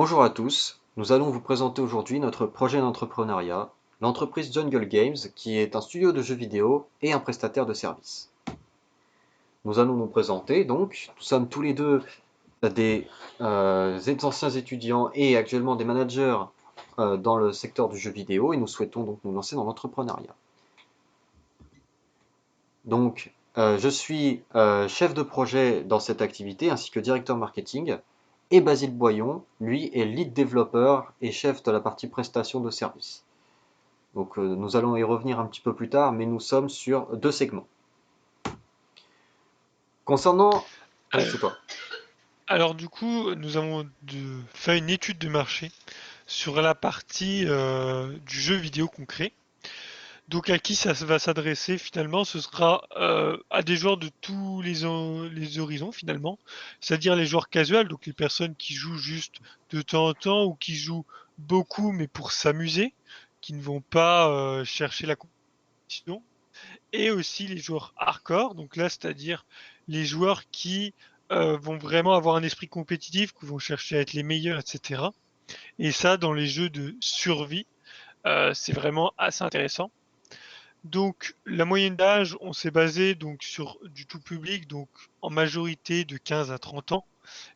Bonjour à tous, nous allons vous présenter aujourd'hui notre projet d'entrepreneuriat, l'entreprise Jungle Games, qui est un studio de jeux vidéo et un prestataire de services. Nous allons nous présenter, donc, nous sommes tous les deux des anciens étudiants et actuellement des managers dans le secteur du jeu vidéo et nous souhaitons donc nous lancer dans l'entrepreneuriat. Donc, je suis chef de projet dans cette activité ainsi que directeur marketing. Et Basile Boyon, lui, est lead développeur et chef de la partie prestation de service. Donc nous allons y revenir un petit peu plus tard, mais nous sommes sur deux segments. Concernant... Oui, Euh, c'est toi. Alors du coup, nous avons fait une étude de marché sur la partie du jeu vidéo concret. Donc à qui ça va s'adresser finalement? Ce sera à des joueurs de tous les horizons finalement, c'est-à-dire les joueurs casuals, donc les personnes qui jouent juste de temps en temps ou qui jouent beaucoup mais pour s'amuser, qui ne vont pas chercher la compétition, et aussi les joueurs hardcore, donc là c'est-à-dire les joueurs qui vont vraiment avoir un esprit compétitif, qui vont chercher à être les meilleurs, etc. Et ça, dans les jeux de survie, c'est vraiment assez intéressant. Donc la moyenne d'âge, on s'est basé donc sur du tout public, donc en majorité de 15 à 30 ans.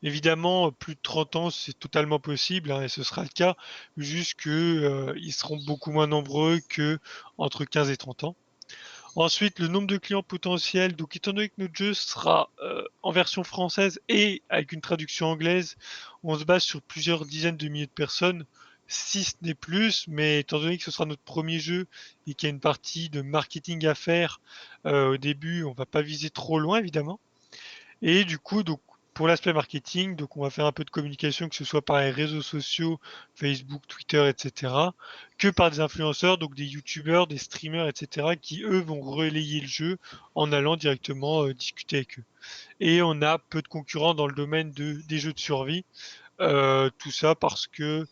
Évidemment, plus de 30 ans, c'est totalement possible, hein, et ce sera le cas, juste que ils seront beaucoup moins nombreux que entre 15 et 30 ans. Ensuite, le nombre de clients potentiels, donc étant donné que notre jeu sera en version française et avec une traduction anglaise, on se base sur plusieurs dizaines de milliers de personnes, si ce n'est plus, mais étant donné que ce sera notre premier jeu et qu'il y a une partie de marketing à faire au début, on va pas viser trop loin évidemment. Et du coup, donc, pour l'aspect marketing, donc on va faire un peu de communication, que ce soit par les réseaux sociaux, Facebook, Twitter, etc., que par des influenceurs, donc des YouTubers, des streamers, etc., qui eux vont relayer le jeu en allant directement discuter avec eux. Et on a peu de concurrents dans le domaine des jeux de survie. Tout ça parce que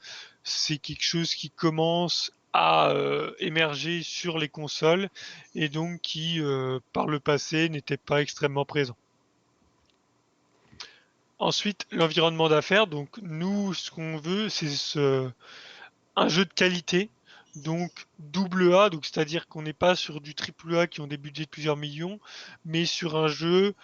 c'est quelque chose qui commence à émerger sur les consoles et donc qui, par le passé, n'était pas extrêmement présent. Ensuite, l'environnement d'affaires. Donc, nous, ce qu'on veut, c'est un jeu de qualité. Donc, double A, donc c'est-à-dire qu'on n'est pas sur du triple A qui ont des budgets de plusieurs millions, mais sur un jeu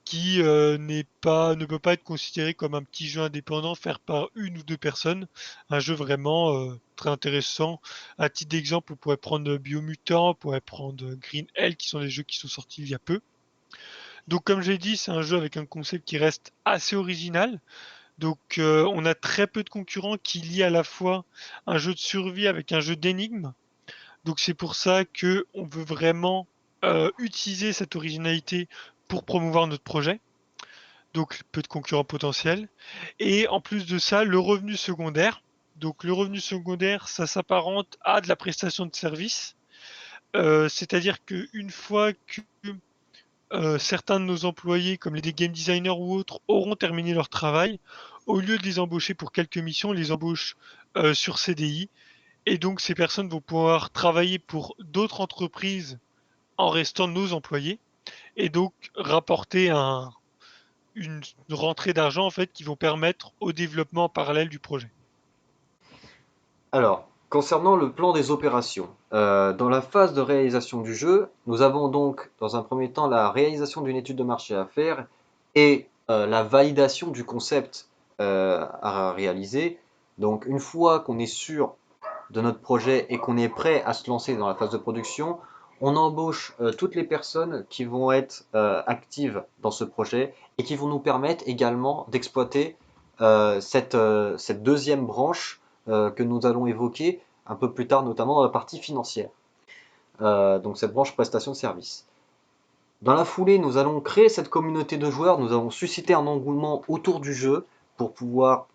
qui ne peut pas être considéré comme un petit jeu indépendant fait par une ou deux personnes. Un jeu vraiment très intéressant. À titre d'exemple, on pourrait prendre Biomutant, on pourrait prendre Green Hell, qui sont des jeux qui sont sortis il y a peu. Donc, comme j'ai dit, c'est un jeu avec un concept qui reste assez original. Donc, on a très peu de concurrents qui lient à la fois un jeu de survie avec un jeu d'énigmes. Donc, c'est pour ça que on veut vraiment utiliser cette originalité pour promouvoir notre projet. Donc, peu de concurrents potentiels. Et en plus de ça, le revenu secondaire. Donc, le revenu secondaire, ça s'apparente à de la prestation de service. C'est-à-dire qu'une fois que certains de nos employés, comme les game designers ou autres, auront terminé leur travail, au lieu de les embaucher pour quelques missions, on les embauche sur CDI. Et donc ces personnes vont pouvoir travailler pour d'autres entreprises en restant nos employés et donc rapporter une rentrée d'argent en fait qui vont permettre au développement en parallèle du projet. Alors, concernant le plan des opérations, dans la phase de réalisation du jeu, nous avons donc dans un premier temps la réalisation d'une étude de marché à faire et la validation du concept à réaliser. Donc une fois qu'on est sûr de notre projet et qu'on est prêt à se lancer dans la phase de production, on embauche toutes les personnes qui vont être actives dans ce projet et qui vont nous permettre également d'exploiter cette deuxième branche que nous allons évoquer un peu plus tard, notamment dans la partie financière. Donc cette branche prestation de service. Dans la foulée, nous allons créer cette communauté de joueurs, nous allons susciter un engouement autour du jeu pour pouvoir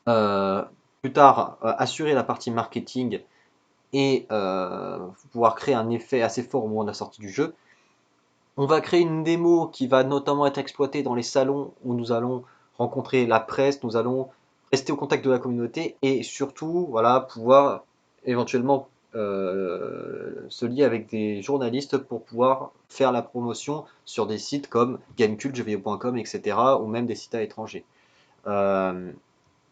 euh, plus tard assurer la partie marketing et pouvoir créer un effet assez fort au moment de la sortie du jeu. On va créer une démo qui va notamment être exploitée dans les salons où nous allons rencontrer la presse, nous allons rester au contact de la communauté et surtout voilà, pouvoir éventuellement se lier avec des journalistes pour pouvoir faire la promotion sur des sites comme Gamecult, jeuxvideo.com, etc. ou même des sites à l'étranger. Euh,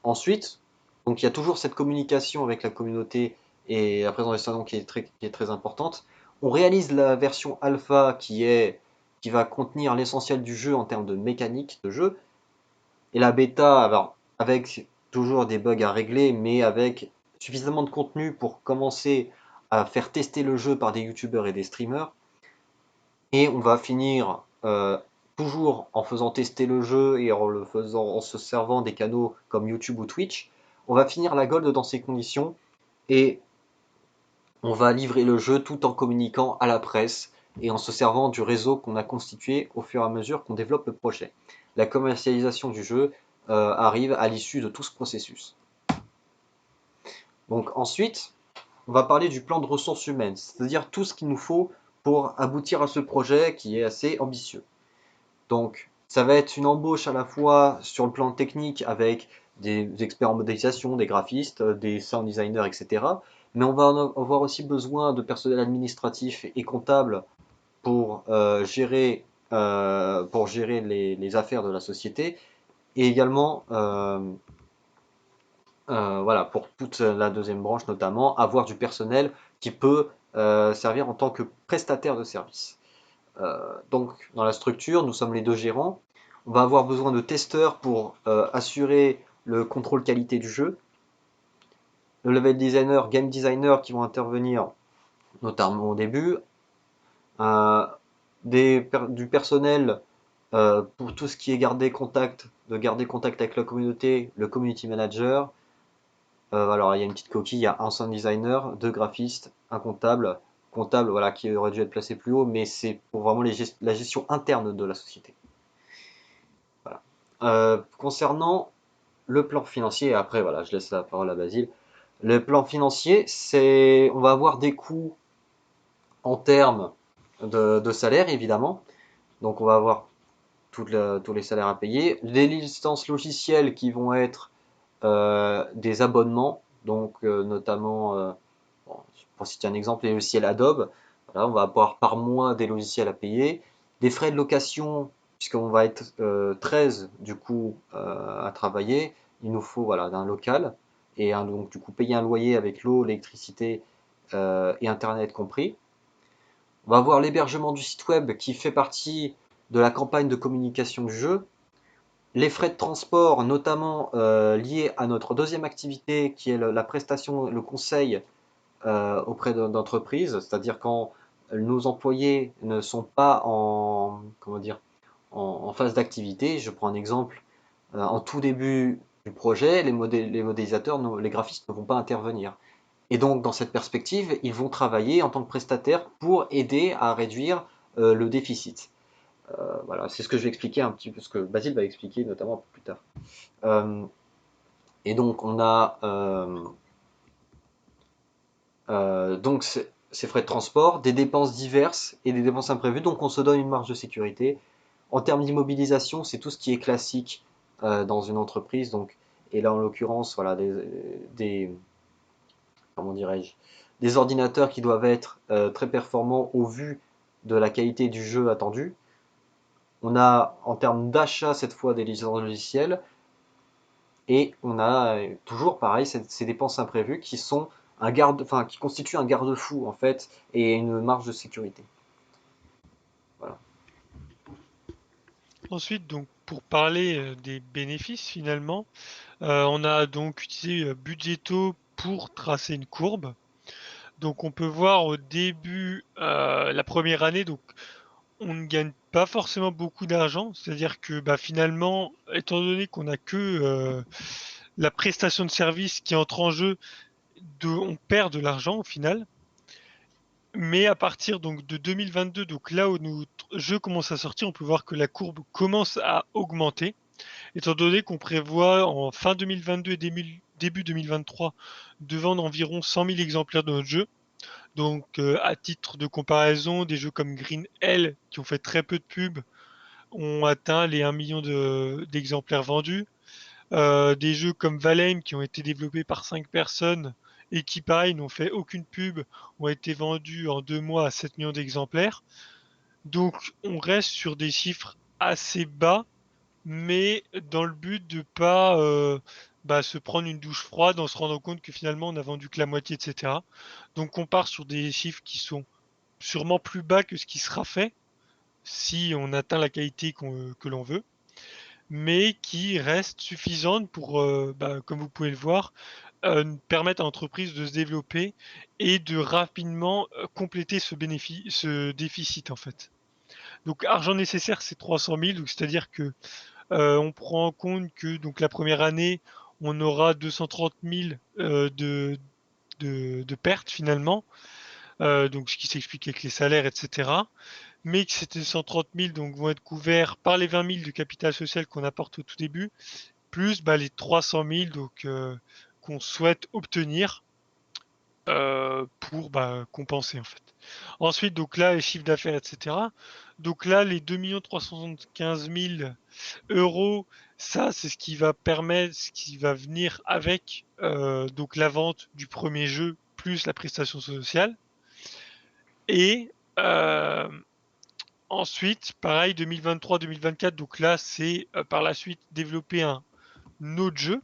Ensuite, Donc il y a toujours cette communication avec la communauté et la présence des salons qui est très importante. On réalise la version alpha qui va contenir l'essentiel du jeu en termes de mécanique de jeu. Et la bêta, alors, avec toujours des bugs à régler, mais avec suffisamment de contenu pour commencer à faire tester le jeu par des youtubeurs et des streamers. Et on va finir toujours en faisant tester le jeu et en se servant des canaux comme YouTube ou Twitch. On va finir la gold dans ces conditions et on va livrer le jeu tout en communiquant à la presse et en se servant du réseau qu'on a constitué au fur et à mesure qu'on développe le projet. La commercialisation du jeu arrive à l'issue de tout ce processus. Donc ensuite, on va parler du plan de ressources humaines, c'est-à-dire tout ce qu'il nous faut pour aboutir à ce projet qui est assez ambitieux. Donc ça va être une embauche à la fois sur le plan technique avec des experts en modélisation, des graphistes, des sound designers, etc. Mais on va avoir aussi besoin de personnel administratif et comptable pour gérer les affaires de la société et également voilà, pour toute la deuxième branche notamment, avoir du personnel qui peut servir en tant que prestataire de service. Donc dans la structure, nous sommes les deux gérants. On va avoir besoin de testeurs pour assurer le contrôle qualité du jeu, le level designer, game designer qui vont intervenir notamment au début, euh, du personnel pour tout ce qui est de garder contact avec la communauté, le community manager. Alors il y a une petite coquille, il y a un sound designer, deux graphistes, un comptable, comptable voilà, qui aurait dû être placé plus haut, mais c'est pour vraiment la gestion interne de la société. Voilà. Concernant le plan financier, et après voilà, je laisse la parole à Basile. Le plan financier, on va avoir des coûts en termes de salaire évidemment. Donc on va avoir tous les salaires à payer, les licences logicielles qui vont être des abonnements, donc notamment, bon, pour citer un exemple, les logiciels Adobe. Voilà, on va avoir par mois des logiciels à payer, des frais de location, puisqu'on va être 13 du coup à travailler, il nous faut voilà, un local, et donc du coup payer un loyer avec l'eau, l'électricité et Internet compris. On va avoir l'hébergement du site web qui fait partie de la campagne de communication du jeu, les frais de transport, notamment liés à notre deuxième activité qui est la prestation, le conseil auprès d'entreprises, c'est-à-dire quand nos employés ne sont pas comment dire, en phase d'activité. Je prends un exemple, en tout début du projet, les modélisateurs, les graphistes ne vont pas intervenir. Et donc, dans cette perspective, ils vont travailler en tant que prestataires pour aider à réduire le déficit. Voilà, c'est ce que je vais expliquer un petit peu, ce que Basile va expliquer notamment un peu plus tard. Euh, et donc, on a donc ces frais de transport, des dépenses diverses et des dépenses imprévues. Donc, on se donne une marge de sécurité. En termes d'immobilisation, c'est tout ce qui est classique dans une entreprise. Donc, et là, en l'occurrence, voilà, comment dirais-je, des ordinateurs qui doivent être très performants au vu de la qualité du jeu attendu. On a en termes d'achat cette fois des licences logicielles et on a toujours pareil ces dépenses imprévues qui sont enfin qui constituent un garde-fou en fait et une marge de sécurité. Voilà. Ensuite, donc, pour parler des bénéfices finalement, on a donc utilisé Budgeto pour tracer une courbe. Donc on peut voir au début, la première année, donc on ne gagne pas forcément beaucoup d'argent. C'est-à-dire que bah, finalement, étant donné qu'on n'a que la prestation de service qui entre en jeu, on perd de l'argent au final. Mais à partir donc de 2022, donc là où notre jeu commence à sortir, on peut voir que la courbe commence à augmenter, étant donné qu'on prévoit en fin 2022 et début 2023 de vendre environ 100 000 exemplaires de notre jeu. Donc à titre de comparaison, des jeux comme Green Hell, qui ont fait très peu de pubs, ont atteint les 1 million d'exemplaires vendus. Des jeux comme Valheim, qui ont été développés par 5 personnes et qui, pareil, n'ont fait aucune pub, ont été vendus en 2 mois à 7 millions d'exemplaires. Donc on reste sur des chiffres assez bas, mais dans le but se prendre une douche froide en se rendant compte que finalement on a vendu que la moitié, etc. Donc on part sur des chiffres qui sont sûrement plus bas que ce qui sera fait si on atteint la qualité que l'on veut, mais qui restent suffisantes pour, comme vous pouvez le voir, permettre à l'entreprise de se développer et de rapidement compléter ce déficit en fait. Donc argent nécessaire c'est 300 000, donc c'est-à-dire que on prend en compte que donc la première année on aura 230 000 de pertes finalement, donc ce qui s'explique avec les salaires, etc. Mais que ces 130 000 donc, vont être couverts par les 20 000 de capital social qu'on apporte au tout début, plus les 300 000 donc, qu'on souhaite obtenir pour compenser en fait. Ensuite, donc là, les chiffres d'affaires, etc. Donc là, les 2 375 000 euros, ça, c'est ce qui va permettre, ce qui va venir avec donc la vente du premier jeu plus la prestation sociale. Et ensuite, pareil, 2023-2024, donc là, c'est par la suite développer un autre jeu,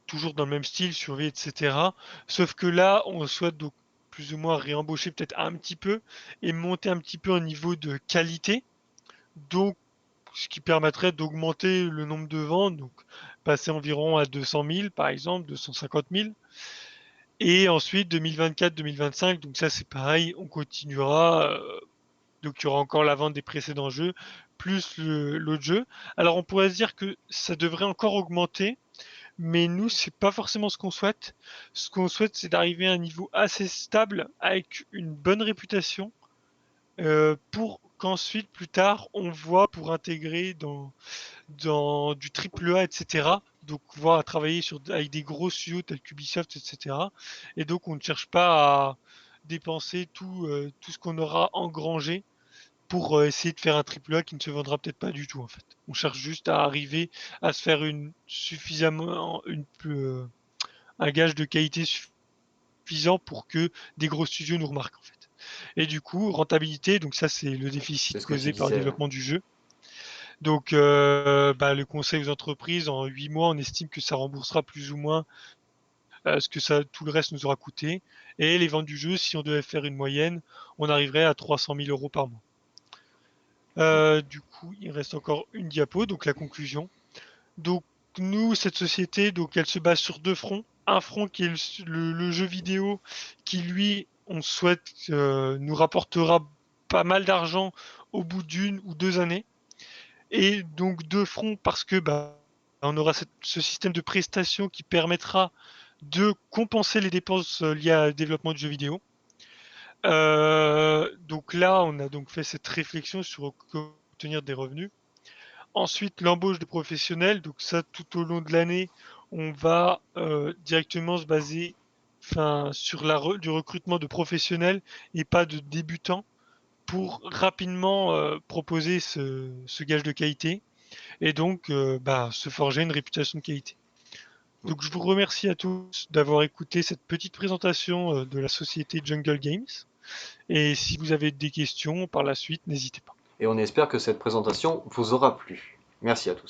toujours dans le même style, survie, etc. Sauf que là, on souhaite donc plus ou moins réembaucher peut-être un petit peu et monter un petit peu au niveau de qualité. Donc, ce qui permettrait d'augmenter le nombre de ventes, donc passer environ à 200 000 par exemple, 250 000. Et ensuite 2024-2025, donc ça c'est pareil, on continuera. Donc il y aura encore la vente des précédents jeux, plus l'autre jeu. Alors on pourrait se dire que ça devrait encore augmenter, mais nous c'est pas forcément ce qu'on souhaite. Ce qu'on souhaite c'est d'arriver à un niveau assez stable avec une bonne réputation pour qu'ensuite plus tard on voit pour intégrer dans du triple A, etc. Donc voir à travailler avec des gros studios tels qu'Ubisoft, etc. Et donc on ne cherche pas à dépenser tout ce qu'on aura engrangé pour essayer de faire un triple A qui ne se vendra peut-être pas du tout en fait. On cherche juste à arriver à se faire un gage de qualité suffisant pour que des gros studios nous remarquent en fait. Et du coup, rentabilité, donc ça c'est le déficit C'est ce que tu causé par le disais. développement du jeu. Donc le conseil aux entreprises, en 8 mois, on estime que ça remboursera plus ou moins ce que tout le reste nous aura coûté. Et les ventes du jeu, si on devait faire une moyenne, on arriverait à 300 000 euros par mois. Du coup, il reste encore une diapo, donc la conclusion. Donc nous, cette société, donc elle se base sur deux fronts. Un front qui est le jeu vidéo, qui lui, on souhaite, nous rapportera pas mal d'argent au bout d'une ou 2 années. Et donc deux fronts parce que on aura ce système de prestation qui permettra de compenser les dépenses liées au développement du jeu vidéo. Donc là, on a donc fait cette réflexion sur comment obtenir des revenus. Ensuite, l'embauche de professionnels. Donc ça, tout au long de l'année, on va directement se baser sur du recrutement de professionnels et pas de débutants pour rapidement proposer ce gage de qualité et donc se forger une réputation de qualité. Donc je vous remercie à tous d'avoir écouté cette petite présentation de la société Jungle Games. Et si vous avez des questions par la suite, n'hésitez pas. Et on espère que cette présentation vous aura plu. Merci à tous.